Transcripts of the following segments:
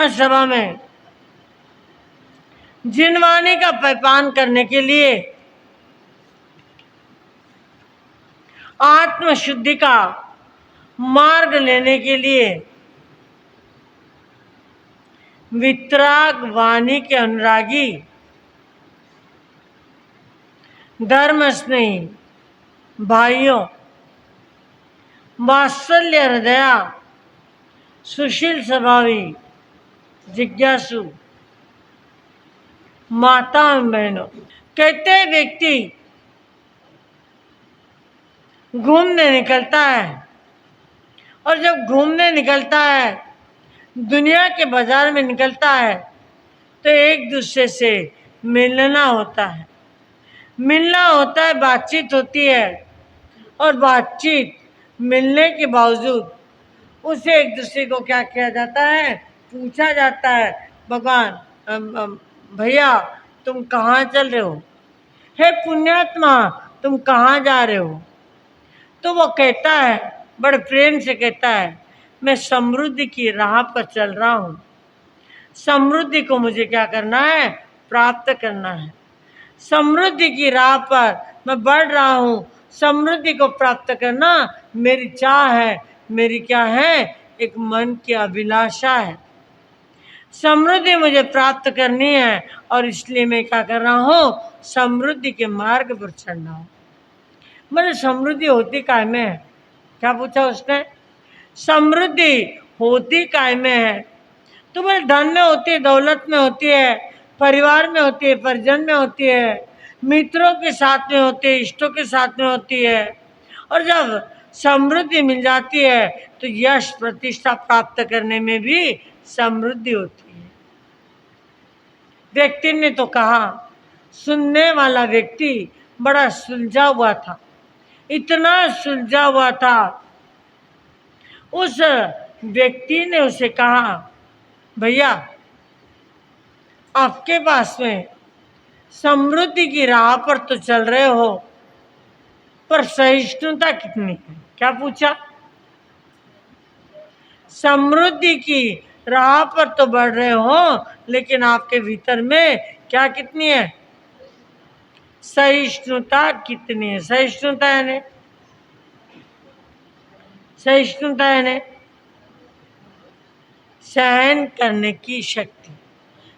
धर्म सभा में जिनवाणी का पान करने के लिए, आत्मशुद्धि का मार्ग लेने के लिए वितराग वाणी के अनुरागी, धर्म स्नेही भाइयों, वात्सल्य हृदया, सुशील स्वभावी, जिज्ञासु माता बहनों, कहते व्यक्ति घूमने निकलता है, और जब घूमने निकलता है, दुनिया के बाजार में निकलता है, तो एक दूसरे से मिलना होता है, बातचीत होती है, और बातचीत मिलने के बावजूद उसे एक दूसरे को क्या किया जाता है, पूछा जाता है, भगवान भैया तुम कहाँ चल रहे हो, हे पुण्यात्मा तुम कहाँ जा रहे हो। तो वो कहता है, बड़े प्रेम से कहता है, मैं समृद्धि की राह पर चल रहा हूँ, समृद्धि को मुझे क्या करना है, प्राप्त करना है, समृद्धि की राह पर मैं बढ़ रहा हूँ, समृद्धि को प्राप्त करना मेरी चाह है, मेरी क्या है, एक मन की अभिलाषा है, समृद्धि मुझे प्राप्त करनी है, और इसलिए मैं क्या कर रहा हूँ, समृद्धि के मार्ग पर चल रहा हूँ। मतलब समृद्धि होती काय में है, क्या पूछा उसने, समृद्धि होती काय में है, तो बोले धन में होती है, दौलत में होती है, परिवार में होती है, परिजन में होती है, मित्रों के साथ में होती है, इष्टों के साथ में होती है, और जब समृद्धि मिल जाती है तो यश प्रतिष्ठा प्राप्त करने में भी समृद्धि होती है। व्यक्ति ने तो कहा, सुनने वाला व्यक्ति बड़ा सुलझा हुआ था, इतना सुलझा हुआ था। उस व्यक्ति ने उसे कहा, भैया आपके पास में समृद्धि की राह पर तो चल रहे हो, पर सहिष्णुता कितनी है। क्या पूछा, समृद्धि की राह पर तो बढ़ रहे हो, लेकिन आपके भीतर में क्या कितनी है, सहिष्णुता कितनी है। सहिष्णुता है, सहिष्णुता है सहन करने की शक्ति।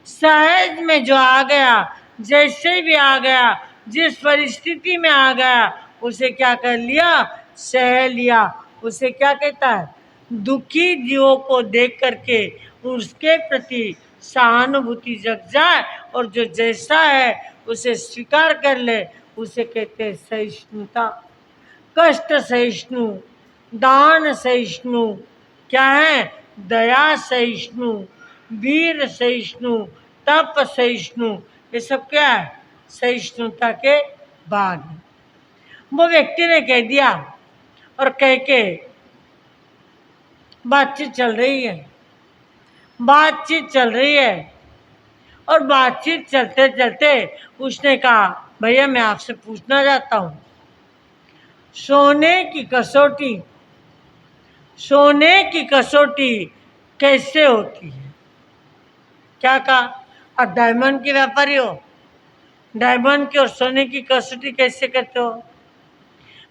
सहज में जो आ गया, जैसे भी आ गया, जिस परिस्थिति में आ गया, उसे क्या कर लिया, सह लिया। उसे क्या कहता है, दुखी जीवों को देख करके उसके प्रति सहानुभूति जग जाए, और जो जैसा है उसे स्वीकार कर ले, उसे कहते हैं सहिष्णुता। कष्ट सहिष्णु, दान सहिष्णु, क्या है, दया सहिष्णु, वीर सहिष्णु, तप सहिष्णु, ये सब क्या है, सहिष्णुता के भाग है। वो व्यक्ति ने कह दिया, और कह के बातचीत चल रही है, बातचीत चल रही है, और बातचीत चलते चलते उसने कहा, भैया मैं आपसे पूछना चाहता हूँ, सोने की कसौटी, सोने की कसौटी कैसे होती है। क्या कहा, आप डायमंड के व्यापारी हो, डायमंड की और सोने की कसौटी कैसे करते हो।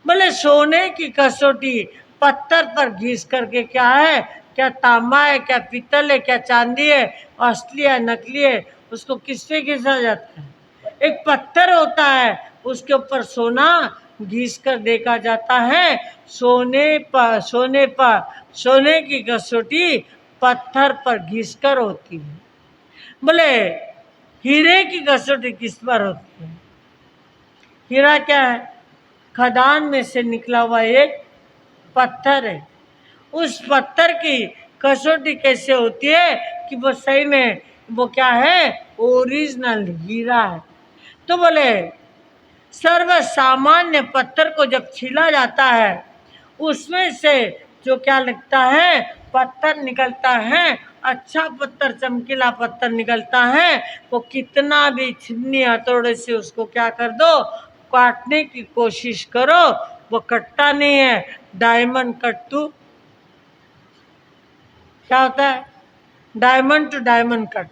बोले सोने की कसौटी पत्थर पर घिस करके, क्या है, क्या तांबा है, क्या पीतल है, क्या चांदी है, असली है नकली है, उसको किससे घिसा जाता है, एक पत्थर होता है, उसके ऊपर सोना घिस कर देखा जाता है। सोने की कसौटी पत्थर पर घिस कर होती है। बोले हीरे की कसौटी किस पर होती है। हीरा क्या है, खदान में से निकला हुआ एक पत्थर है। उस पत्थर की कसौटी कैसे होती है कि वो सही में वो क्या है, ओरिजिनल हीरा है। तो बोले सर्व सामान्य पत्थर को जब छीला जाता है, उसमें से जो क्या लगता है, पत्थर निकलता है, अच्छा पत्थर, चमकीला पत्थर निकलता है, वो कितना भी छिन्नी हथौड़े से उसको क्या कर दो, काटने की कोशिश करो, वो कटता नहीं है। डायमंड कट्टू क्या होता है, diamond to diamond cut,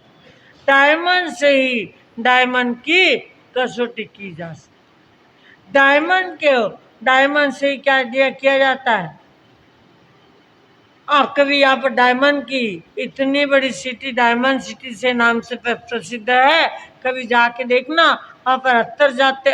diamond से ही डायमंड की कसौटी की जा सकती। डायमंड से ही क्या किया जाता है। कभी यहाँ पर डायमंड की इतनी बड़ी सिटी, डायमंड सिटी से नाम से प्रसिद्ध है, कभी जाके देखना। वहाँ पर अंदर जाते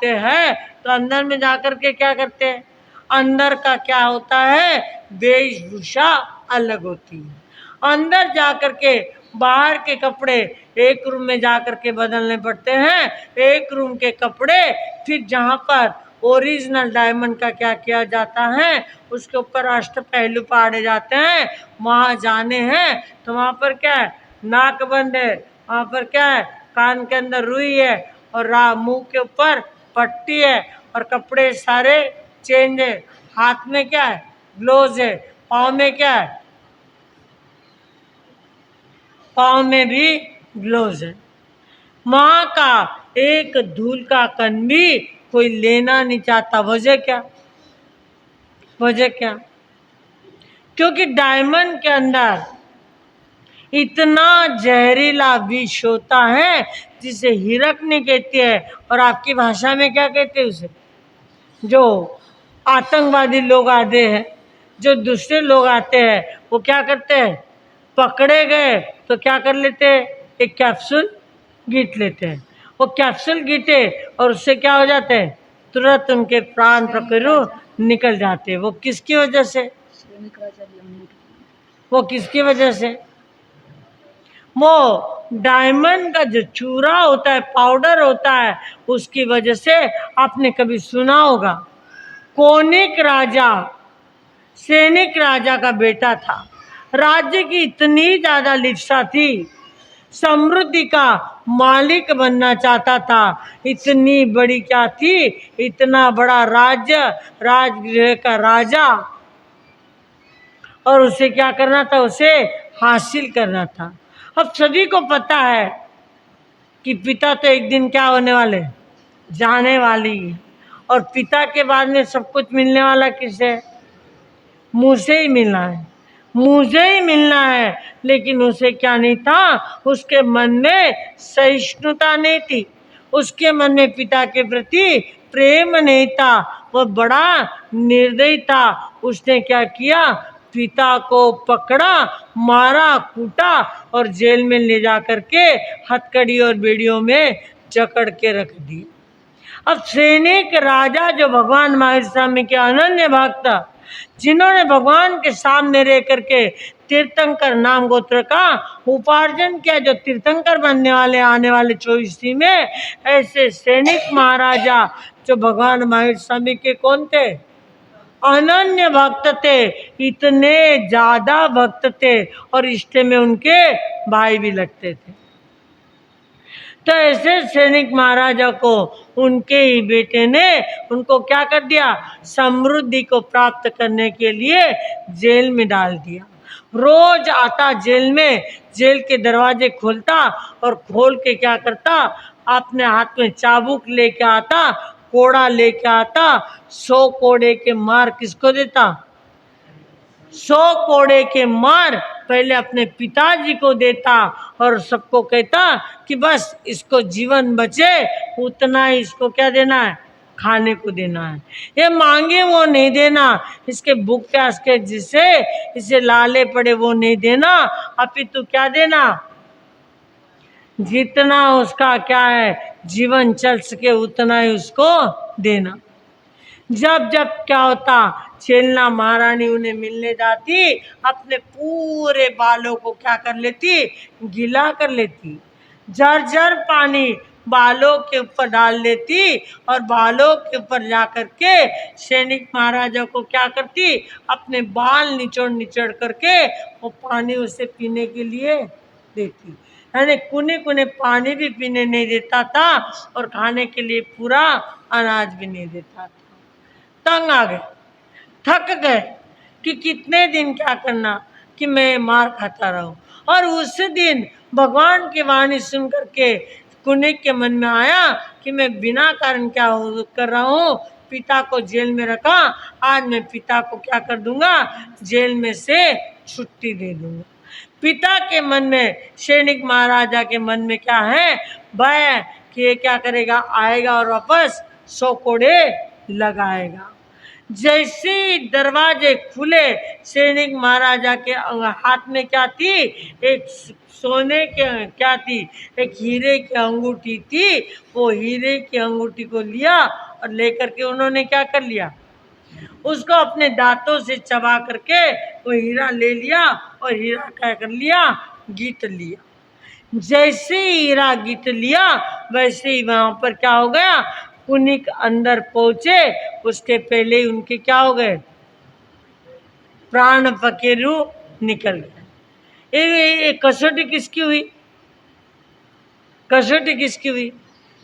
हैं तो अंदर में जाकर के क्या करते हैं, अंदर का क्या होता है, वेशभूषा अलग होती है। अंदर जाकर के बाहर के कपड़े एक रूम में जाकर के बदलने पड़ते हैं, एक रूम के कपड़े फिर जहाँ पर ओरिजिनल डायमंड का क्या किया जाता है, उसके ऊपर अष्ट पहलू पाड़े जाते हैं। वहां जाने हैं तो वहां पर क्या है, नाक बंद है, वहां पर क्या है, कान के अंदर रुई है, और मुंह के ऊपर पट्टी है, और कपड़े सारे चेंज है। हाथ में क्या है, ग्लोव्स है। पाँव में क्या है, पाँव में भी ग्लोव्स है। माँ का एक धूल का कण भी कोई लेना नहीं चाहता। वजह क्या, वजह क्या, क्योंकि डायमंड के अंदर इतना जहरीला विष होता है जिसे हिरकनी कहती है, और आपकी भाषा में क्या कहते हैं उसे, जो आतंकवादी लोग आते हैं, जो दूसरे लोग आते हैं, वो क्या करते हैं, पकड़े गए तो क्या कर लेते हैं, एक कैप्सूल गीट लेते हैं। वो कैप्सूल गीटे और उससे क्या हो जाते हैं, तुरंत उनके प्राण प्रकरु निकल जाते हैं। वो किसकी वजह से, वो किसकी वजह से, वो डायमंड का जो चूरा होता है, पाउडर होता है, उसकी वजह से। आपने कभी सुना होगा, कोनिक राजा सैनिक राजा का बेटा था, राज्य की इतनी ज्यादा लिप्सा थी, समृद्धि का मालिक बनना चाहता था। इतनी बड़ी क्या थी, इतना बड़ा राज्य, राजगृह का राजा, और उसे क्या करना था, उसे हासिल करना था। अब सभी को पता है कि पिता तो एक दिन क्या होने वाले, जाने वाली है, और पिता के बाद में सब कुछ मिलने वाला किसे, मुझे ही मिलना है, मुझे ही मिलना है। लेकिन उसे क्या नहीं था, उसके मन में सहिष्णुता नहीं थी, उसके मन में पिता के प्रति प्रेम नहीं था, वह बड़ा निर्दयी था। उसने क्या किया, पिता को पकड़ा, मारा, कूटा, और जेल में ले जा करके हथकड़ी और बेड़ियों में जकड़ के रख दी। अब सैनिक राजा जो भगवान महावीर स्वामी के अनन्य भक्त, जिन्होंने भगवान के सामने रह करके तीर्थंकर नाम गोत्र का उपार्जन किया, जो तीर्थंकर बनने वाले आने वाले 24 में, ऐसे सैनिक महाराजा जो भगवान महावीर स्वामी के कौन थे, अनन्य भक्त थे, इतने ज्यादा भक्त थे, और रिश्ते में उनके भाई भी लगते थे। तो ऐसे सैनिक महाराजा को उनके ही बेटे ने उनको क्या कर दिया, समृद्धि को प्राप्त करने के लिए जेल में डाल दिया। रोज आता जेल में, जेल के दरवाजे खोलता, और खोल के क्या करता, अपने हाथ में चाबुक लेके आता, कोड़ा लेके आता, 100 कोड़े के मार किसको देता, 100 कोड़े के मार पहले अपने पिताजी को देता, और सबको कहता कि बस इसको जीवन बचे उतना ही इसको क्या देना है, खाने को देना है, ये मांगे वो नहीं देना, इसके भूख प्यास के जिसे इसे लाले पड़े वो नहीं देना, अपितु क्या देना, जितना उसका क्या है जीवन चल सके उतना ही उसको देना। जब जब क्या होता, चेलना महारानी उन्हें मिलने जाती, अपने पूरे बालों को क्या कर लेती, गीला कर लेती, झरझर पानी बालों के ऊपर डाल लेती, और बालों के ऊपर जा करके सैनिक महाराजा को क्या करती, अपने बाल निचोड़ निचोड़ करके वो पानी उसे पीने के लिए देती। यानी कुने कुने पानी भी पीने नहीं देता था, और खाने के लिए पूरा अनाज भी नहीं देता था। तंग आ गए, थक गए कि कितने दिन क्या करना, कि मैं मार खाता रहूं। और उस दिन भगवान की वाणी सुन करके कुनिक के मन में आया कि मैं बिना कारण क्या कर रहा हूँ, पिता को जेल में रखा, आज मैं पिता को क्या कर दूंगा, जेल में से छुट्टी दे दूंगा। पिता के मन में, सैनिक महाराजा के मन में क्या है, भय कि ये क्या करेगा, आएगा और वापस 100 कोड़े लगाएगा। जैसे ही दरवाजे खुले, सैनिक महाराजा के हाथ में क्या थी, एक सोने के क्या थी, एक हीरे की अंगूठी थी। वो हीरे की अंगूठी को लिया और लेकर के उन्होंने क्या कर लिया, उसको अपने दांतों से चबा करके वो हीरा ले लिया और हीरा क्या कर लिया, गीत लिया। जैसे ही हीरा गीत लिया, वैसे ही वहां पर क्या हो गया, कुनिक अंदर पहुंचे, उसके पहले ही उनके क्या हो गए, प्राण फकीरू निकल गए। ये कसौटी किसकी हुई, कसौटी किसकी हुई?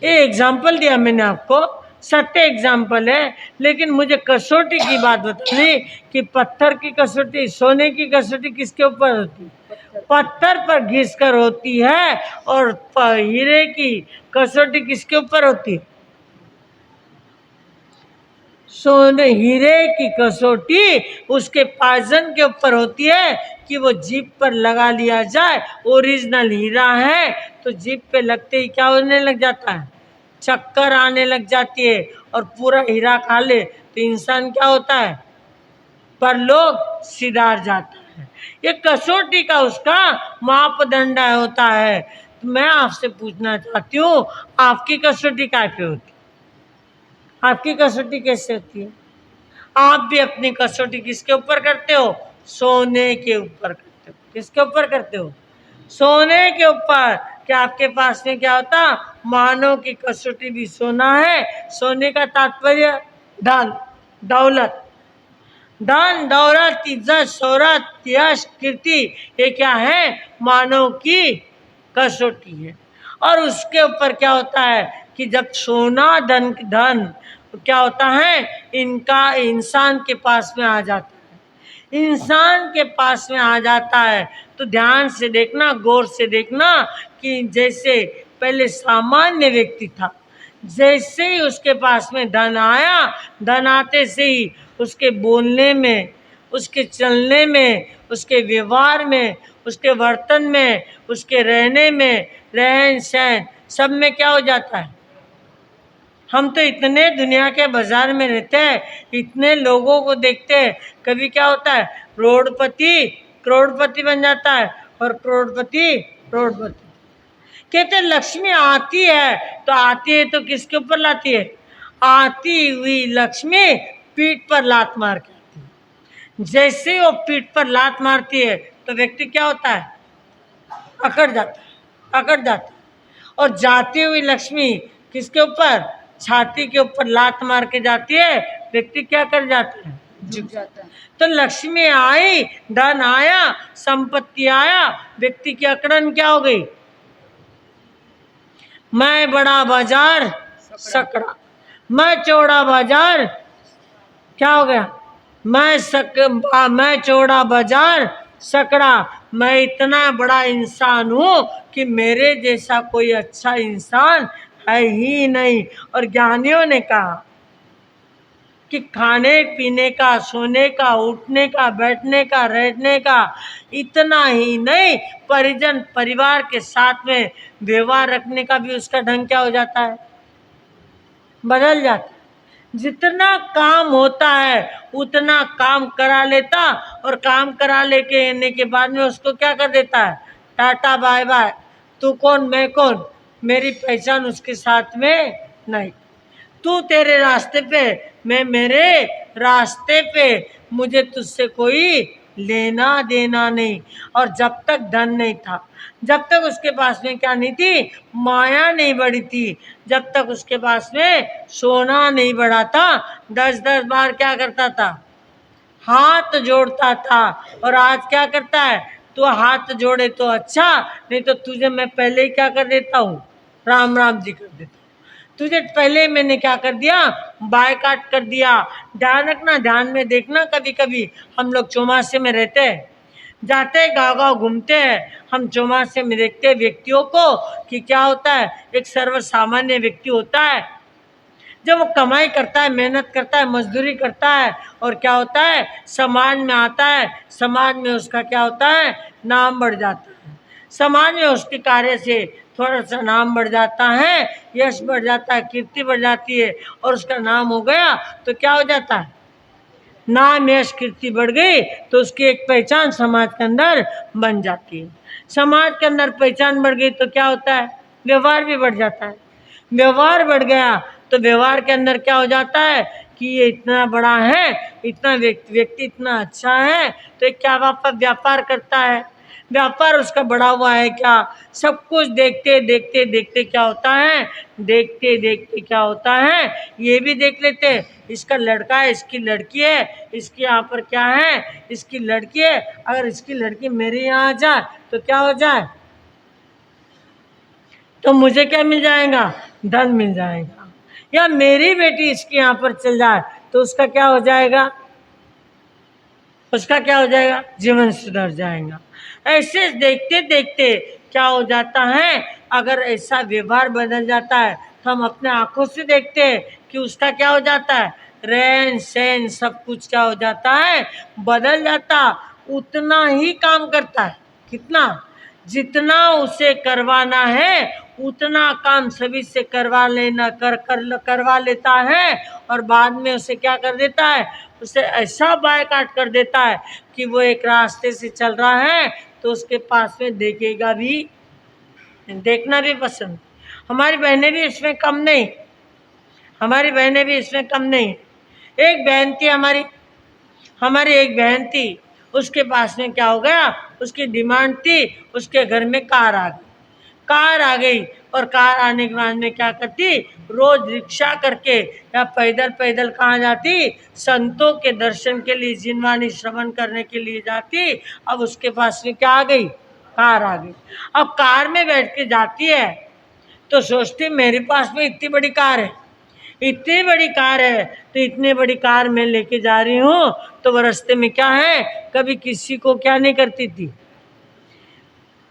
ये एग्जाम्पल दिया मैंने आपको, सत्य एग्जाम्पल है, लेकिन मुझे कसौटी की बात बतानी कि पत्थर की कसौटी, सोने की कसौटी किसके ऊपर होती है, पत्थर पर घिस कर होती है, और हीरे की कसौटी किसके ऊपर होती है, सोने हीरे की कसौटी उसके पाजन के ऊपर होती है कि वो जीप पर लगा लिया जाए, ओरिजिनल हीरा है तो जीप पे लगते ही क्या होने लग जाता है, चक्कर आने लग जाती है, और पूरा हीरा खा ले तो इंसान क्या होता है, परलोक सिधार जाता है। ये कसौटी का उसका मापदंड होता है। तो मैं आपसे पूछना चाहती हूँ, आपकी कसौटी क्या पे होती है, आपकी कसौटी कैसे होती है? आप भी अपनी कसौटी किसके ऊपर करते हो, सोने के ऊपर करते हो। किसके ऊपर करते हो, सोने के ऊपर। क्या आपके पास में क्या होता, मानव की कसौटी भी सोना है। सोने का तात्पर्य धन दौलत, धन दौलत इज्जत शोहरत यश कीर्ति, ये क्या है, मानव की कसौटी है। और उसके ऊपर क्या होता है कि जब सोना धन धन क्या होता है, इनका इंसान के पास में आ जाता है, इंसान के पास में आ जाता है, तो ध्यान से देखना, गौर से देखना कि जैसे पहले सामान्य व्यक्ति था, जैसे ही उसके पास में धन आया, धन आते से ही उसके बोलने में, उसके चलने में, उसके व्यवहार में, उसके बर्तन में, उसके रहने में, रहन सहन सब में क्या हो जाता है। हम तो इतने दुनिया के बाजार में रहते हैं, इतने लोगों को देखते हैं, कभी क्या होता है, रोडपति करोड़पति बन जाता है, और करोड़पति करोड़पति। कहते लक्ष्मी आती है, तो आती है तो किसके ऊपर लाती है, आती हुई लक्ष्मी पीठ पर लात मार के आती है। जैसे ही वो पीठ पर लात मारती है तो व्यक्ति क्या होता है, अकड़ जाता है, अकड़ जाता है। और जाती हुई लक्ष्मी किसके ऊपर, छाती के ऊपर लात मार के जाती है, व्यक्ति क्या कर जाता है, झुक जाता है। तो लक्ष्मी आई, धन आया, संपत्ति आया, व्यक्ति की अकड़न क्या हो गई, मैं बड़ा बाजार सकड़ा, मैं चौड़ा बाजार क्या हो गया, मैं चौड़ा बाजार सकड़ा, मैं इतना बड़ा इंसान हूँ कि मेरे जैसा कोई अच्छा इंसान है ही नहीं। और ज्ञानियों ने कहा कि खाने पीने का, सोने का, उठने का, बैठने का, रहने का, इतना ही नहीं, परिजन परिवार के साथ में व्यवहार रखने का भी उसका ढंग क्या हो जाता है, बदल जाता है। जितना काम होता है उतना काम करा लेता, और काम करा लेके आने के बाद में उसको क्या कर देता है, टाटा बाय बाय, तू कौन मैं कौन, मेरी पहचान उसके साथ में नहीं, तू तेरे रास्ते पे मैं मेरे रास्ते पे, मुझे तुझसे कोई लेना देना नहीं। और जब तक धन नहीं था, जब तक उसके पास में क्या नहीं थी, माया नहीं बढ़ी थी, जब तक उसके पास में सोना नहीं बढ़ा था, 10-10 बार क्या करता था, हाथ जोड़ता था। और आज क्या करता है, तू हाथ जोड़े तो अच्छा, नहीं तो तुझे मैं पहले ही क्या कर देता हूँ, राम राम जी कर देता हूँ, तुझे पहले मैंने क्या कर दिया, बायकाट कर दिया। ध्यान रखना, ध्यान में देखना, कभी कभी हम लोग चौमासे में रहते हैं, जाते हैं गाँव गाँव घूमते हैं, हम चौमासे में देखते हैं व्यक्तियों को कि क्या होता है, एक सर्व सामान्य व्यक्ति होता है, जब वो कमाई करता है, मेहनत करता है, मजदूरी करता है, और क्या होता है, समाज में आता है, समाज में उसका क्या होता है, नाम बढ़ जाता है। समाज में उसके कार्य से थोड़ा सा नाम बढ़ जाता है, यश बढ़ जाता है, कीर्ति बढ़ जाती है, और उसका नाम हो गया तो क्या हो जाता है, नाम यश कीर्ति बढ़ गई तो उसकी एक पहचान समाज के अंदर बन जाती है। समाज के अंदर पहचान बढ़ गई तो क्या होता है, व्यवहार भी बढ़ जाता है। व्यवहार बढ़ गया तो व्यवहार के अंदर क्या हो जाता है कि ये इतना बड़ा है, इतना व्यक्ति इतना अच्छा है, तो ये क्या व्यापार करता है, व्यापार उसका बढ़ा हुआ है क्या। सब कुछ देखते देखते देखते क्या होता है, देखते देखते क्या होता है, ये भी देख लेते हैं, इसका लड़का है, इसकी लड़की है, इसके यहाँ पर क्या है, इसकी लड़की है, अगर इसकी लड़की मेरे यहाँ आ जाए तो क्या हो जाए, तो मुझे क्या मिल जाएगा, धन मिल जाएगा। या मेरी बेटी इसके यहाँ पर चल जाए तो उसका क्या हो जाएगा, उसका क्या हो जाएगा, जीवन सुधर जाएगा। ऐसे देखते देखते क्या हो जाता है, अगर ऐसा व्यवहार बदल जाता है तो हम अपने आंखों से देखते हैं कि उसका क्या हो जाता है, रहन सहन सब कुछ क्या हो जाता है, बदल जाता। उतना ही काम करता है, कितना, जितना उसे करवाना है उतना काम सभी से करवा लेना करवा लेता है, और बाद में उसे क्या कर देता है, उसे ऐसा बायकाट कर देता है कि वो एक रास्ते से चल रहा है तो उसके पास में देखेगा भी, देखना भी पसंद। हमारी बहनें भी इसमें कम नहीं, हमारी बहनें भी इसमें कम नहीं। एक बहन थी हमारी एक बहन थी, उसके पास में क्या हो गया, उसकी डिमांड थी, उसके घर में कार आ गई, कार आ गई, और कार आने के बाद में क्या करती, रोज रिक्शा करके या पैदल पैदल कहाँ जाती, संतों के दर्शन के लिए, जिनवाणी श्रवण करने के लिए जाती। अब उसके पास में क्या आ गई, कार आ गई। अब कार में बैठ के जाती है तो सोचती मेरे पास में इतनी बड़ी कार है, इतनी बड़ी कार है, तो इतनी बड़ी कार मैं लेके जा रही हूँ, तो वो रास्ते में क्या है, कभी किसी को क्या नहीं करती थी,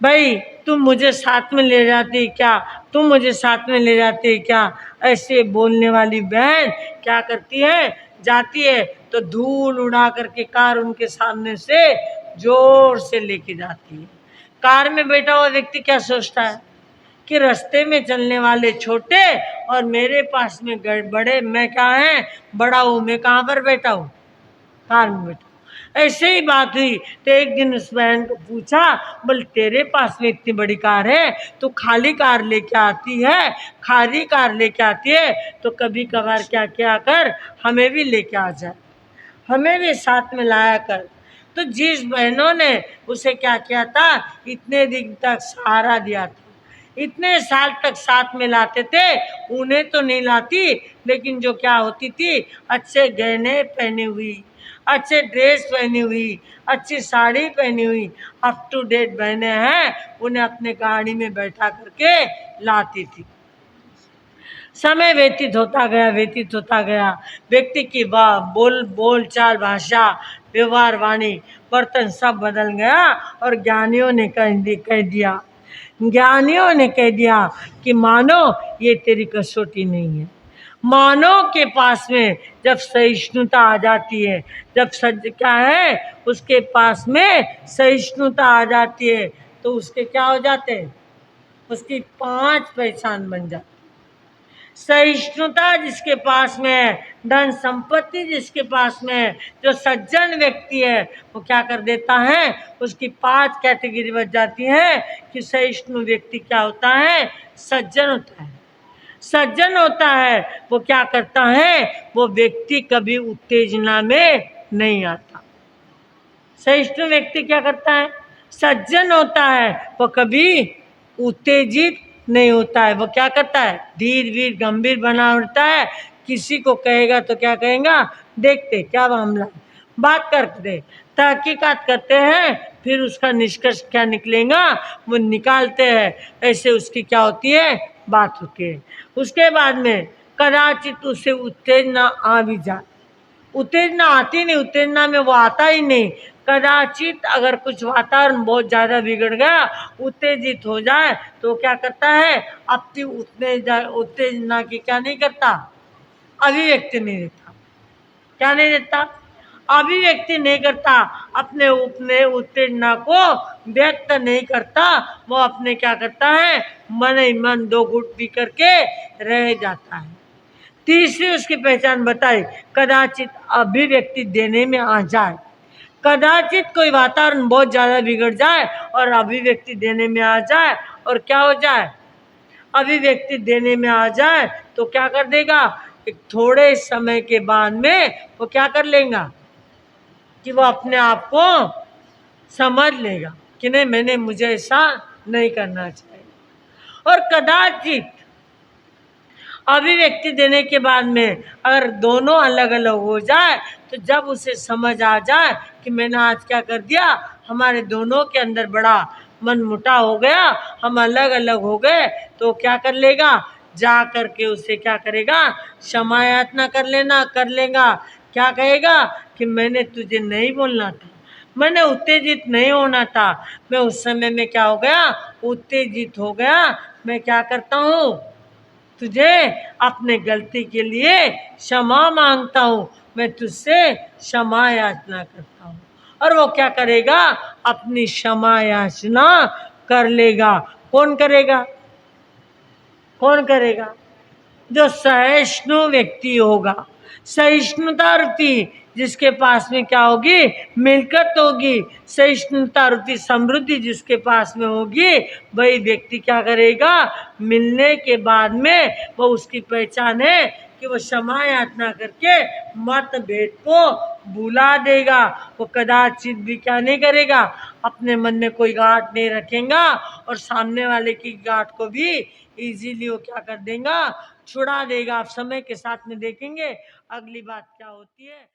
भाई तुम मुझे साथ में ले जाती क्या, तुम मुझे साथ में ले जाती क्या। ऐसे बोलने वाली बहन क्या करती है, जाती है तो धूल उड़ा करके कार उनके सामने से जोर से लेके जाती है। कार में बैठा हुआ व्यक्ति क्या सोचता है कि रास्ते में चलने वाले छोटे और मेरे पास में बड़े, मैं क्या है, बड़ा हूँ, मैं कहाँ पर बैठा हूँ, कार में बैठा। ऐसे ही बात हुई तो एक दिन उस बहन को पूछा, बोल तेरे पास में इतनी बड़ी कार है तो खाली कार लेके आती है, खाली कार लेके आती है तो कभी कभार क्या क्या कर, हमें भी लेके आ जाए, हमें भी साथ में लाया कर। तो जिस बहनों ने उसे क्या किया था, इतने दिन तक सहारा दिया था, इतने साल तक साथ में लाते थे, उन्हें तो नहीं लाती, लेकिन जो क्या होती थी, अच्छे गहने पहनी हुई, अच्छे ड्रेस पहनी हुई, अच्छी साड़ी पहनी हुई, अप टू डेट बहने हैं, उन्हें अपने गाड़ी में बैठा करके लाती थी। समय व्यतीत होता गया, व्यक्ति की बोल चाल, भाषा, व्यवहार, वाणी, बर्तन सब बदल गया, और ज्ञानियों ने कह दिया, ज्ञानियों ने कह दिया कि मानो ये तेरी कसौटी नहीं है। मानव के पास में जब सहिष्णुता आ जाती है, जब क्या है, उसके पास में सहिष्णुता आ जाती है तो उसके क्या हो जाते हैं, उसकी 5 पहचान बन जाती। सहिष्णुता जिसके पास में है, धन संपत्ति जिसके पास में है, जो सज्जन व्यक्ति है, वो क्या कर देता है, उसकी 5 कैटेगरी बच जाती है कि सहिष्णु व्यक्ति क्या होता है, सज्जन होता है। सज्जन होता है वो क्या करता है, वो व्यक्ति कभी उत्तेजना में नहीं आता। सहिष्णु व्यक्ति क्या करता है, सज्जन होता है, वो कभी उत्तेजित नहीं होता है, वो क्या करता है, धीर वीर गंभीर बना होता है। किसी को कहेगा तो क्या कहेगा, देखते क्या मामला, बात करते, तहकीकात करते हैं, फिर उसका निष्कर्ष क्या निकलेगा वो निकालते हैं। ऐसे उसकी क्या होती है, बात होती है। उसके बाद में कदाचित उसे उत्तेजना आ भी जाए, उत्तेजना आती नहीं, उत्तेजना में वो आता ही नहीं। कदाचित अगर कुछ वातावरण बहुत ज़्यादा बिगड़ गया, उत्तेजित हो जाए तो क्या करता है, अपनी उत्तेजना की क्या नहीं करता, अभिव्यक्ति नहीं देता। क्या नहीं देता? अभिव्यक्ति नहीं करता, अपने अपने उत्तेजना को व्यक्त नहीं करता। वो अपने क्या करता है, मन ही मन दो घूंट पी करके रह जाता है। तीसरी उसकी पहचान बताई, कदाचित अभिव्यक्ति देने में आ जाए। कदाचित कोई वातावरण बहुत ज्यादा बिगड़ जाए और अभिव्यक्ति देने में आ जाए, और क्या हो जाए, अभिव्यक्ति देने में आ जाए तो क्या कर देगा, एक थोड़े समय के बाद में वो क्या कर लेगा कि वो अपने आप को समझ लेगा कि नहीं, मुझे ऐसा नहीं करना चाहिए। और कदाचित अभिव्यक्ति देने के बाद में अगर दोनों अलग अलग हो जाए, तो जब उसे समझ आ जाए कि मैंने आज क्या कर दिया, हमारे दोनों के अंदर बड़ा मनमुटाव हो गया, हम अलग अलग हो गए, तो क्या कर लेगा, जा करके उसे क्या करेगा, क्षमा याचना कर लेगा। क्या कहेगा कि मैंने तुझे नहीं बोलना था, मैंने उत्तेजित नहीं होना था, मैं उस समय में क्या हो गया, उत्तेजित हो गया। मैं क्या करता हूँ, तुझे अपने गलती के लिए क्षमा मांगता हूँ, मैं तुझसे क्षमा याचना करता हूँ। और वो क्या करेगा, अपनी क्षमा याचना कर लेगा। कौन करेगा? कौन करेगा? जो सहिष्णु व्यक्ति होगा, सहिष्णुता रुचि जिसके पास में क्या होगी, मिलकत होगी, सहिष्णुता रुचि समृद्धि जिसके पास में होगी, वही व्यक्ति क्या करेगा, मिलने के बाद में वो उसकी पहचान है कि वो क्षमा याचना करके मतभेद को भुला देगा। वो कदाचित भी क्या नहीं करेगा, अपने मन में कोई गांठ नहीं रखेगा, और सामने वाले की गांठ को भी इजीली वो क्या कर देगा, छुड़ा देगा। आप समय के साथ में देखेंगे अगली बात क्या होती है।